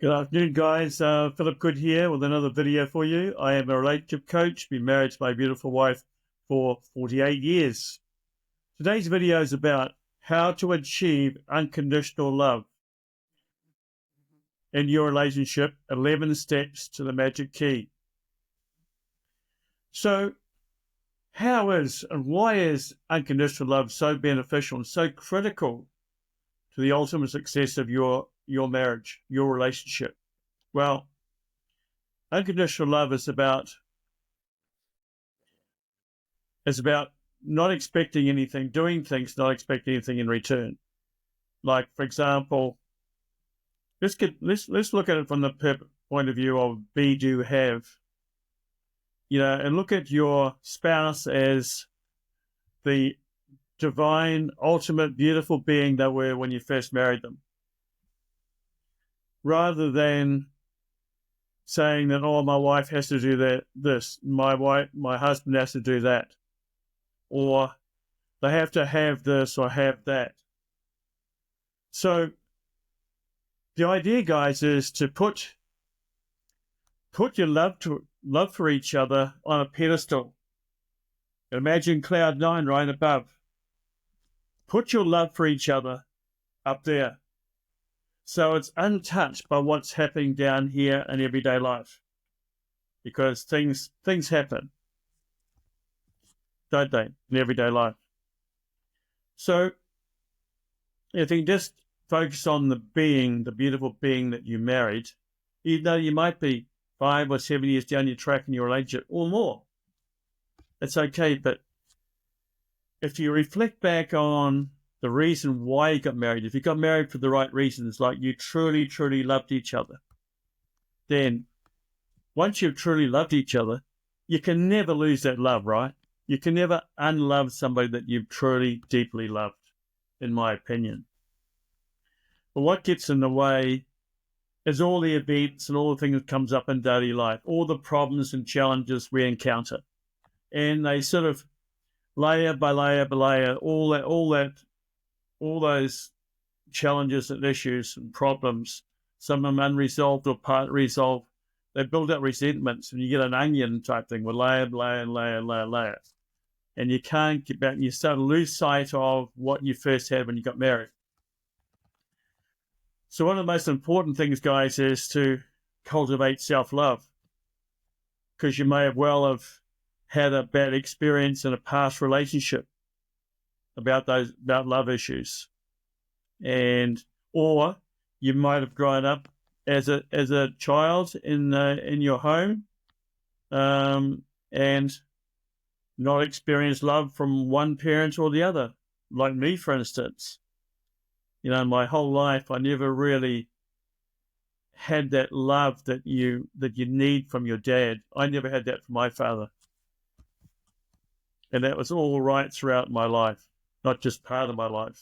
Good afternoon, guys. Philip Good here with another video for you. I am a relationship coach, been married to my beautiful wife for 48 years. Today's video is about how to achieve unconditional love in your relationship, 11 steps to the magic key. So how is and why is unconditional love so beneficial and so critical to the ultimate success of your marriage, your relationship? Well, unconditional love is about not expecting anything, doing things, not expecting anything in return. Like, for example, let's look at it from the point of view of be, do, have, and look at your spouse as the divine, ultimate, beautiful being they were when you first married them, rather than saying that, oh, my wife has to do my husband has to do that, or they have to have this or have that. So the idea, guys, is to put your love for each other on a pedestal. Imagine cloud 9 right above. Put your love for each other up there, so it's untouched by what's happening down here in everyday life, because things happen, don't they, in everyday life? So if you can just focus on the beautiful being that you married, even though you might be 5 or 7 years down your track in your relationship or more, it's okay. But if you reflect back on the reason why you got married, if you got married for the right reasons, like you truly, truly loved each other, then once you've truly loved each other, you can never lose that love, right? You can never unlove somebody that you've truly, deeply loved, in my opinion. But what gets in the way is all the events and all the things that comes up in daily life, all the problems and challenges we encounter. And they sort of layer by layer by layer, all those challenges and issues and problems, some of them unresolved or part resolved, they build up resentments, and you get an onion type thing with layer, layer, layer, layer, layer. And you can't get back, and you start to lose sight of what you first had when you got married. So one of the most important things, guys, is to cultivate self-love, because you may have had a bad experience in a past relationship about love issues, or you might have grown up as a child in your home, and not experienced love from one parent or the other. Like me, for instance, my whole life I never really had that love that you need from your dad. I never had that from my father. And that was all right throughout my life, not just part of my life.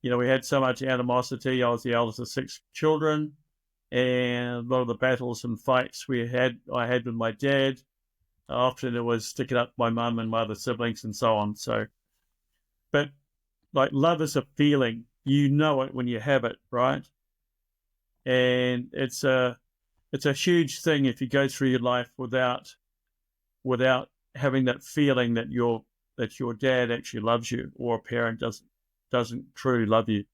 We had so much animosity. I was the eldest of 6 children, and a lot of the battles and fights I had with my dad, often it was sticking up my mum and my other siblings and so on. So, but like, love is a feeling. You know it when you have it, right? And it's a huge thing if you go through your life without having that feeling that your dad actually loves you, or a parent doesn't truly love you.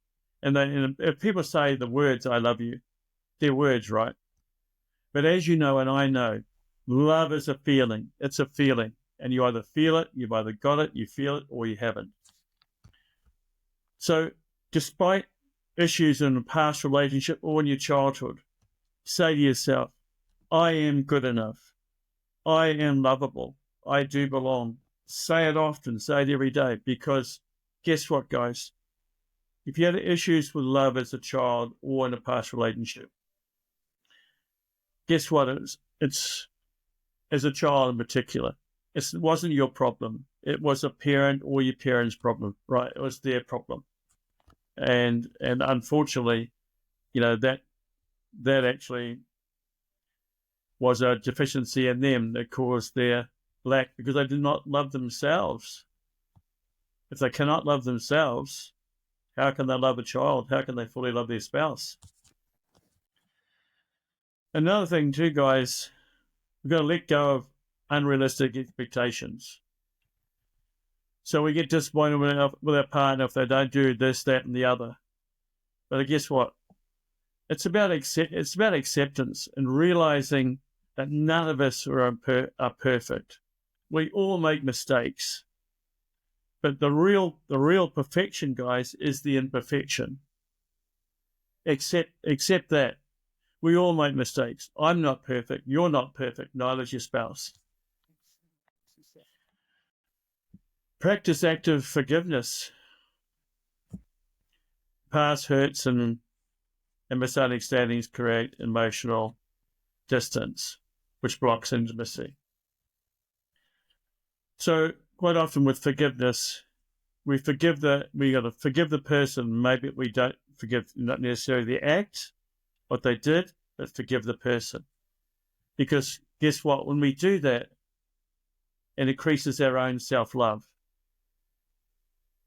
And if people say the words "I love you," they're words, right? But as you know, and I know, love is a feeling. It's a feeling, and you either feel it, you've either got it, you feel it, or you haven't. So despite issues in a past relationship or in your childhood, say to yourself, I am good enough. I am lovable. I do belong. Say it often, say it every day, because guess what, guys? If you had issues with love as a child or in a past relationship, guess what? It's as a child in particular, it wasn't your problem. It was a parent or your parents' problem, right? It was their problem. And unfortunately, that actually was a deficiency in them that caused their lack, because they did not love themselves. If they cannot love themselves, how can they love a child? How can they fully love their spouse? Another thing too, guys, we've got to let go of unrealistic expectations. So we get disappointed with our partner if they don't do this, that, and the other. But guess what? It's about acceptance and realizing that none of us are perfect. We all make mistakes. But the real perfection, guys, is the imperfection. Accept that. We all make mistakes. I'm not perfect. You're not perfect. Neither is your spouse. Practice active forgiveness. Past hurts and misunderstandings create emotional distance, which blocks intimacy. So quite often with forgiveness, we got to forgive the person. Maybe we don't forgive not necessarily the act, what they did, but forgive the person. Because guess what? When we do that, it increases our own self-love.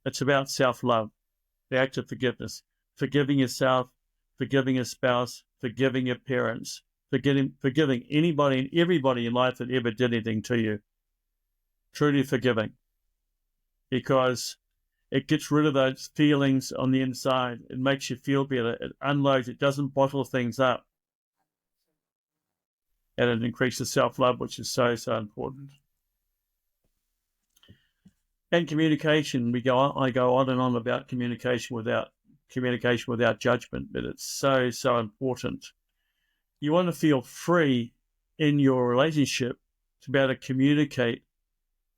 It's about self-love, the act of forgiveness, forgiving yourself, forgiving your spouse, forgiving your parents, forgiving anybody and everybody in life that ever did anything to you. Truly forgiving. Because it gets rid of those feelings on the inside. It makes you feel better. It unloads. It doesn't bottle things up. And it increases self-love, which is so, so important. And communication, I go on and on about communication without judgment, but it's so, so important. You want to feel free in your relationship to be able to communicate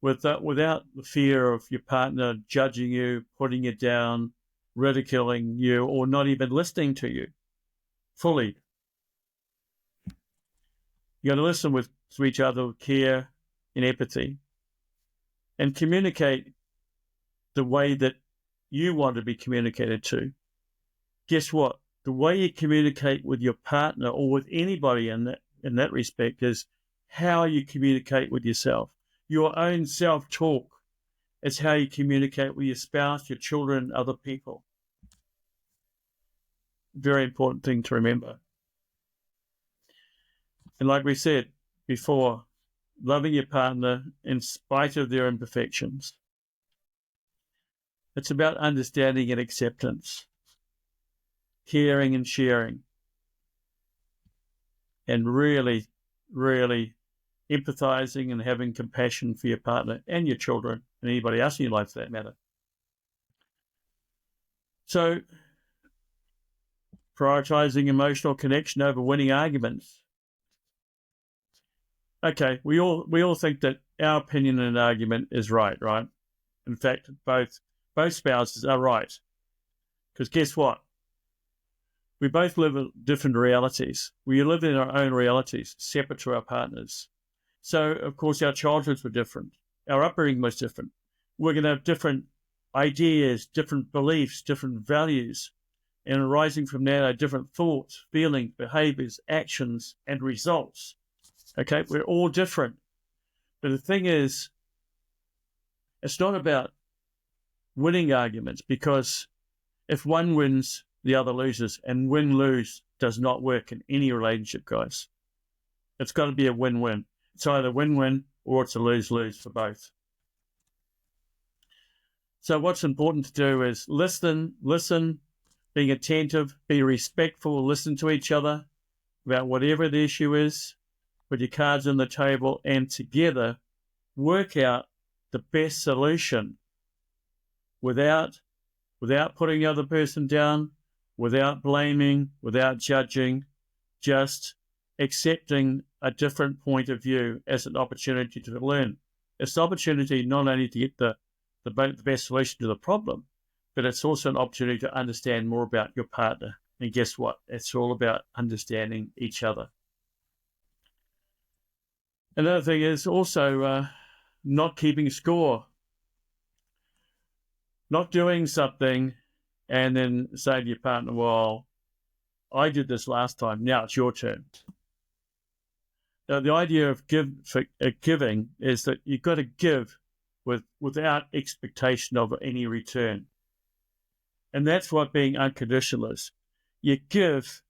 without the fear of your partner judging you, putting you down, ridiculing you, or not even listening to you fully. You got to listen to each other with care and empathy, and communicate the way that you want to be communicated to. Guess what? The way you communicate with your partner or with anybody in that respect is how you communicate with yourself. Your own self-talk is how you communicate with your spouse, your children, other people. Very important thing to remember. And like we said before, loving your partner in spite of their imperfections. It's about understanding and acceptance, caring and sharing, and really, really empathizing and having compassion for your partner and your children and anybody else in your life for that matter. So, prioritizing emotional connection over winning arguments. Okay, we all think that our opinion in an argument is right? In fact, both spouses are right. Because guess what? We both live in different realities. We live in our own realities, separate to our partners. So, of course, our childhoods were different. Our upbringing was different. We're going to have different ideas, different beliefs, different values. And arising from that are different thoughts, feelings, behaviors, actions, and results. Okay, we're all different. But the thing is, it's not about winning arguments, because if one wins, the other loses, and win-lose does not work in any relationship, guys. It's got to be a win-win. It's either win-win or it's a lose-lose for both. So what's important to do is listen, being attentive, be respectful, listen to each other about whatever the issue is, put your cards on the table, and together work out the best solution without putting the other person down, without blaming, without judging, just accepting a different point of view as an opportunity to learn. It's an opportunity not only to get the best solution to the problem, but it's also an opportunity to understand more about your partner. And guess what? It's all about understanding each other. Another thing is also not keeping score. Not doing something and then say to your partner, well, I did this last time, now it's your turn. Now, the idea of giving is that you've got to give without expectation of any return. And that's what being unconditional is. You give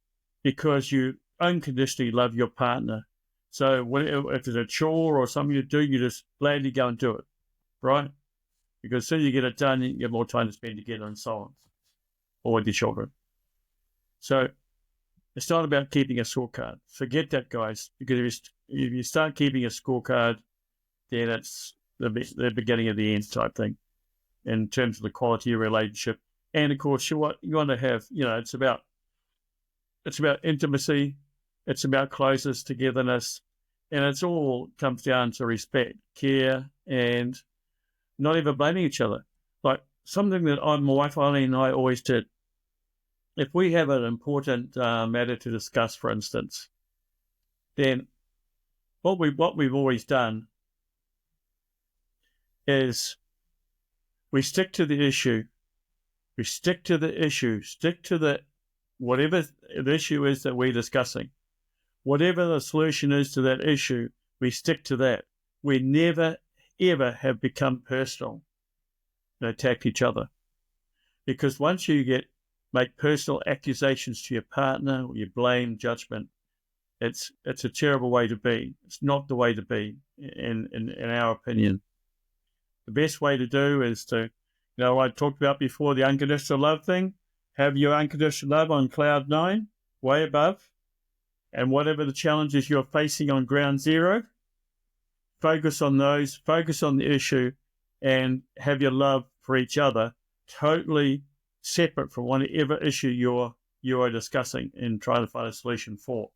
because you unconditionally love your partner. So if it's a chore or something you do, you just gladly go and do it, right? Because as soon as you get it done, you get more time to spend together and so on, or with your children. So it's not about keeping a scorecard. Forget that, guys, because if you start keeping a scorecard, then it's the beginning of the end type thing in terms of the quality of your relationship. And of course, you want to have, it's about intimacy, it's about closeness, togetherness, and it's all comes down to respect, care, and not ever blaming each other. Like something that my wife Eileen and I always did. If we have an important matter to discuss, for instance, then what we've always done is we stick to the issue. We stick to the issue. Stick to whatever the issue is that we're discussing. Whatever the solution is to that issue, we stick to that. We never, ever have become personal and attacked each other. Because once you make personal accusations to your partner, or you blame, judgment, it's a terrible way to be. It's not the way to be, in our opinion. The best way to do is to, I talked about before the unconditional love thing. Have your unconditional love on cloud 9, way above, and whatever the challenges you're facing on ground 0, focus on those, focus on the issue, and have your love for each other totally separate from whatever issue you are discussing and trying to find a solution for.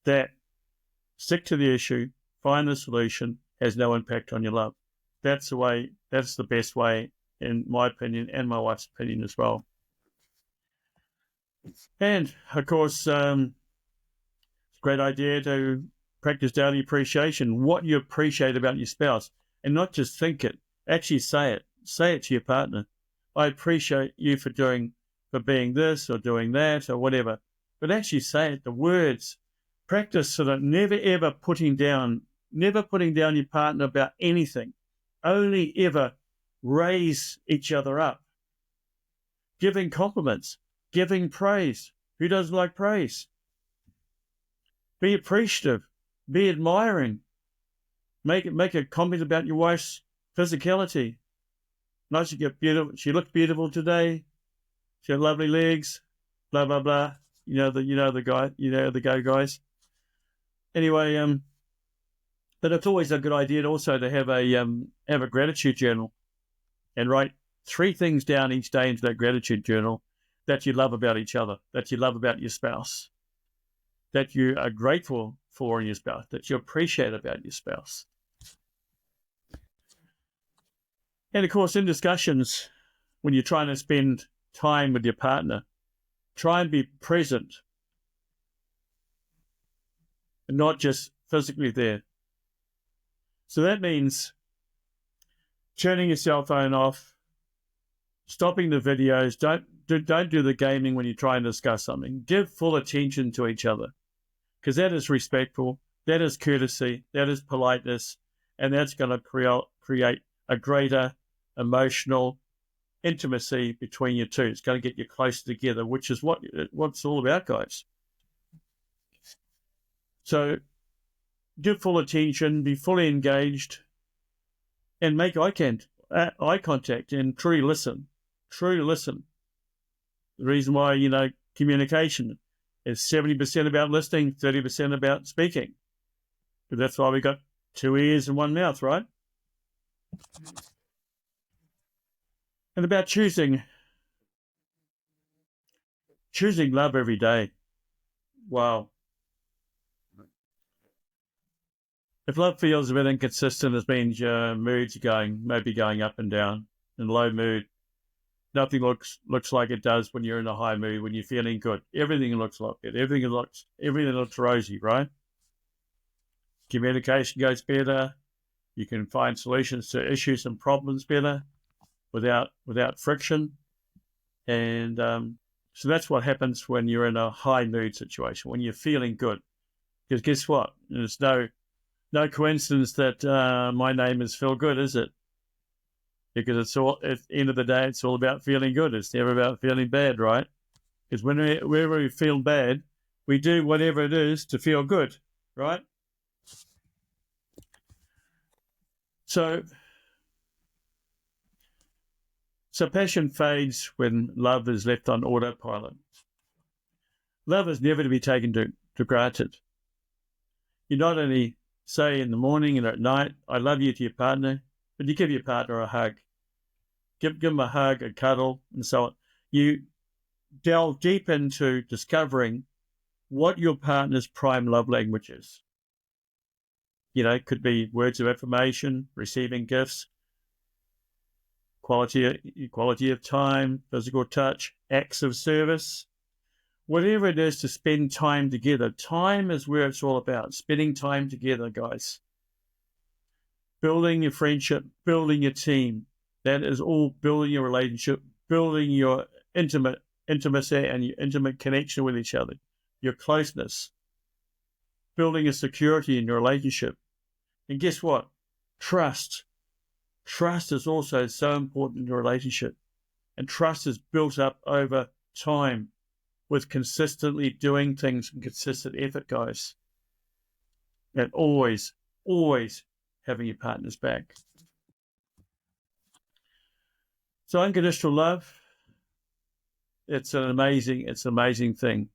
That stick to the issue, find the solution, has no impact on your love. That's the best way, in my opinion, and my wife's opinion as well. And of course, it's a great idea to practice daily appreciation, what you appreciate about your spouse, and not just think it, actually say it. Say it to your partner. I appreciate you for being this or doing that or whatever. But actually say it, the words. Practice so that never ever putting down your partner about anything. Only ever raise each other up. Giving compliments, giving praise. Who doesn't like praise? Be appreciative, be admiring. Make a comment about your wife's physicality. No, she looked beautiful today. She had lovely legs. Blah blah blah. The go guys. Anyway, but it's always a good idea also to have a gratitude journal, and write 3 things down each day into that gratitude journal that you love about each other, that you love about your spouse, that you are grateful for in your spouse, that you appreciate about your spouse. And of course, in discussions, when you're trying to spend time with your partner, try and be present and not just physically there. So that means turning your cell phone off, stopping the videos, don't do the gaming when you try and discuss something. Give full attention to each other, because that is respectful, that is courtesy, that is politeness, and that's going to create a greater emotional intimacy between you two. It's going to get you closer together, which is what it's all about, guys. So give full attention, be fully engaged, and make eye contact and truly listen. Truly listen. The reason why, communication is 70% about listening, 30% about speaking. But that's why we got 2 ears and 1 mouth, right? And about choosing love every day. Wow. If love feels a bit inconsistent, it means your moods are maybe going up and down. In low mood, nothing looks like it does when you're in a high mood, when you're feeling good. Everything looks like it. Everything looks rosy, right? Communication goes better. You can find solutions to issues and problems better without friction. And so that's what happens when you're in a high mood situation, when you're feeling good. Because guess what? There's no coincidence that my name is Feel Good, is it? Because at the end of the day, it's all about feeling good. It's never about feeling bad, right? Because whenever we feel bad, We do whatever it is to feel good, right? So passion fades when love is left on autopilot. Love is never to be taken for granted. You not only say in the morning and at night, I love you to your partner, but you give your partner a hug. Give them a hug, a cuddle, and so on. You delve deep into discovering what your partner's prime love language is. It could be words of affirmation, receiving gifts, quality of time, physical touch, acts of service, whatever it is to spend time together. Time is where it's all about, spending time together, guys. Building your friendship, building your team. That is all building your relationship, building your intimacy and your intimate connection with each other, your closeness, building a security in your relationship. And guess what? Trust. Trust is also so important in your relationship. And trust is built up over time with consistently doing things and consistent effort, guys. And always, always having your partner's back. So unconditional love, it's an amazing thing.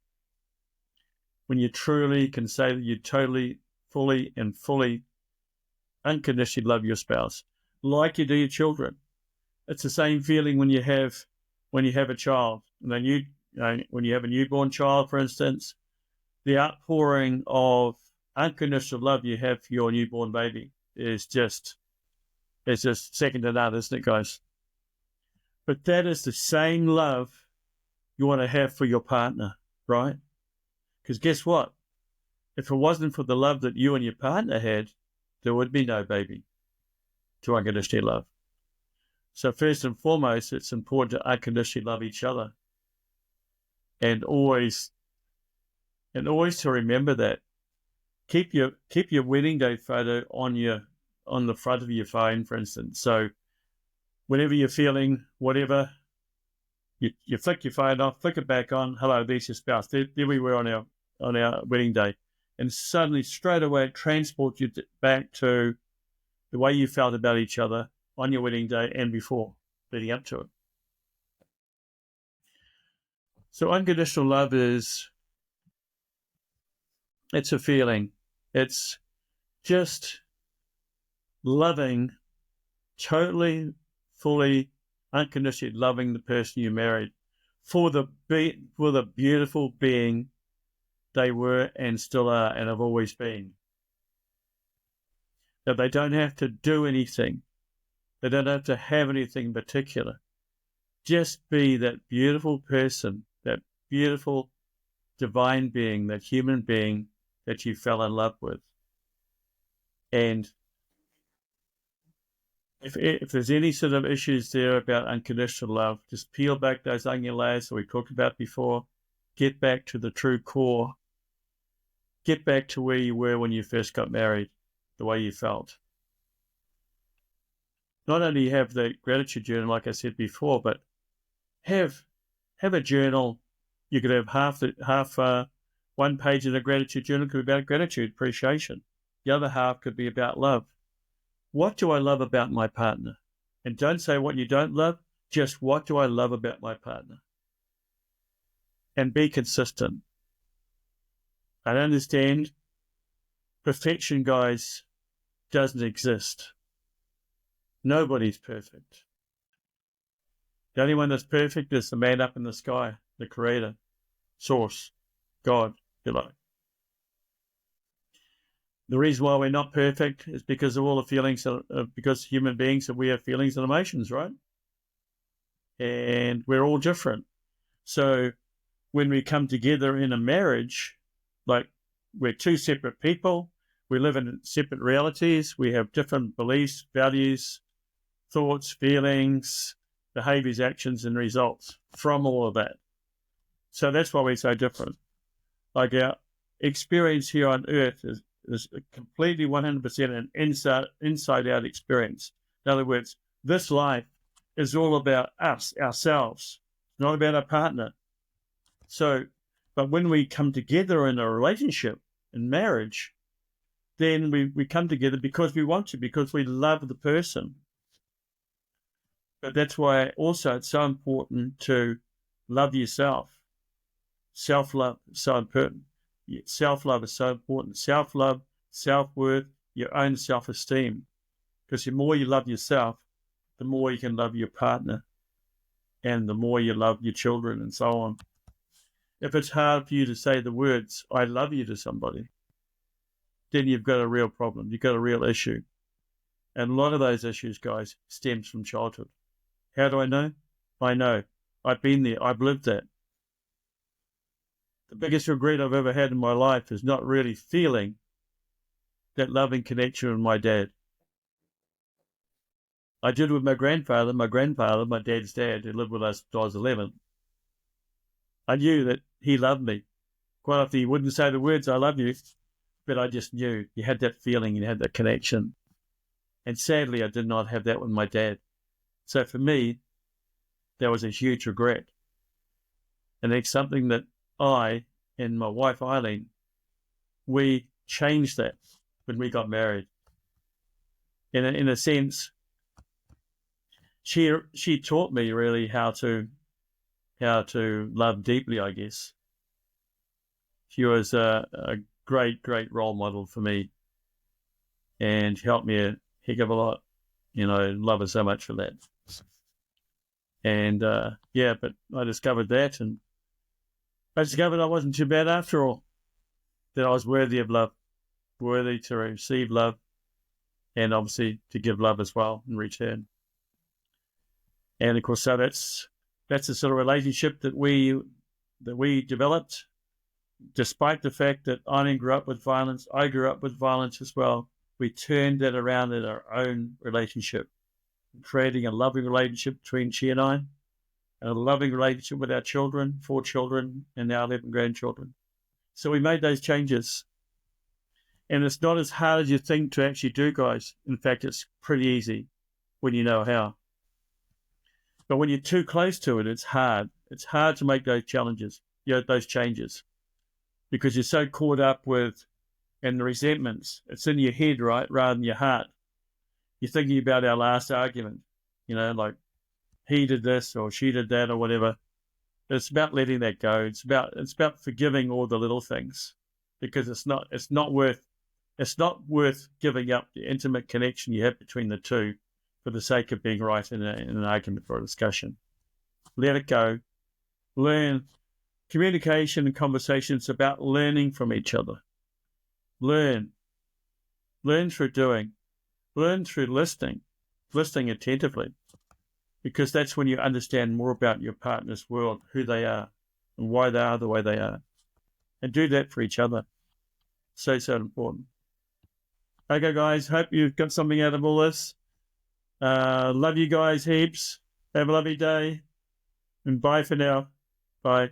When you truly can say that you totally, fully unconditionally love your spouse, like you do your children. It's the same feeling when you have a child. And then when you have a newborn child, for instance, the outpouring of unconditional love you have for your newborn baby is just second to none, isn't it, guys? But that is the same love you want to have for your partner, right? Because guess what? If it wasn't for the love that you and your partner had, there would be no baby to unconditionally love. So first and foremost, it's important to unconditionally love each other. And always to remember that. Keep your wedding day photo on the front of your phone, for instance. So whenever you're feeling whatever, you flick your phone off, flick it back on. Hello, there's your spouse. There we were on our wedding day, and suddenly straight away it transports you back to the way you felt about each other on your wedding day and before, leading up to it. So unconditional love it's a feeling. It's just loving, totally, fully, unconditionally loving the person you married for the beautiful being they were and still are and have always been. That they don't have to do anything. They don't have to have anything in particular. Just be that beautiful person, that beautiful divine being, that human being that you fell in love with. And if there's any sort of issues there about unconditional love, just peel back those onion layers that we talked about before. Get back to the true core. Get back to where you were when you first got married, the way you felt. Not only have the gratitude journal, like I said before, but have a journal. You could have half one page of the gratitude journal could be about gratitude, appreciation. The other half could be about love. What do I love about my partner? And don't say what you don't love, just what do I love about my partner? And be consistent. I understand perfection, guys, doesn't exist. Nobody's perfect. The only one that's perfect is the man up in the sky, the creator, source, God, if you like. The reason why we're not perfect is because of all the feelings, because human beings, we have feelings and emotions, right? And we're all different. So when we come together in a marriage, like we're two separate people, we live in separate realities, we have different beliefs, values, thoughts, feelings, behaviors, actions, and results from all of that. So that's why we're so different. Like our experience here on Earth is completely 100% an inside-out experience. In other words, this life is all about us, ourselves, not about our partner. So But when we come together in a relationship, in marriage, then we come together because we want to, because we love the person. But that's why also it's so important to love yourself. Self-love is so important. Self-love is so important. Self-love, self-worth, your own self-esteem. Because the more you love yourself, the more you can love your partner, and the more you love your children, and so on. If it's hard for you to say the words, I love you, to somebody, then you've got a real problem. You've got a real issue. And a lot of those issues, guys, stems from childhood. How do I know? I know. I've been there. I've lived that. The biggest regret I've ever had in my life is not really feeling that loving connection with my dad. I did with my grandfather, my dad's dad, who lived with us till I was 11. I knew that he loved me. Quite often he wouldn't say the words, I love you, but I just knew. You had that feeling, you had that connection. And sadly, I did not have that with my dad. So for me, that was a huge regret. And it's something that I and my wife, Eileen, we changed that when we got married. In a sense, she taught me really how to love deeply, I guess. She was a great role model for me, and helped me a heck of a lot. Love her so much for that. And but I discovered that, and I discovered I wasn't too bad after all, that I was worthy of love, worthy to receive love, and obviously to give love as well in return. And of course, so that's the sort of relationship that we developed, despite the fact that Eileen grew up with violence. I grew up with violence as well. We turned that around in our own relationship, creating a loving relationship between she and I, and a loving relationship with our children, 4 children, and now 11 grandchildren. So we made those changes. And it's not as hard as you think to actually do, guys. In fact, it's pretty easy when you know how. But when you're too close to it, it's hard. It's hard to make those challenges, those changes, because you're so caught up with and the resentments. It's in your head, right, rather than your heart. You're thinking about our last argument, like he did this or she did that or whatever. But it's about letting that go. It's about forgiving all the little things, because it's not worth giving up the intimate connection you have between the two for the sake of being right in an argument or a discussion. Let it go. Learn. Communication and conversation is about learning from each other. Learn through doing. Learn through listening attentively, because that's when you understand more about your partner's world, who they are, and why they are the way they are. And do that for each other. So important. Okay, guys, hope you've got something out of all this. Love you guys heaps. Have a lovely day. And bye for now. Bye.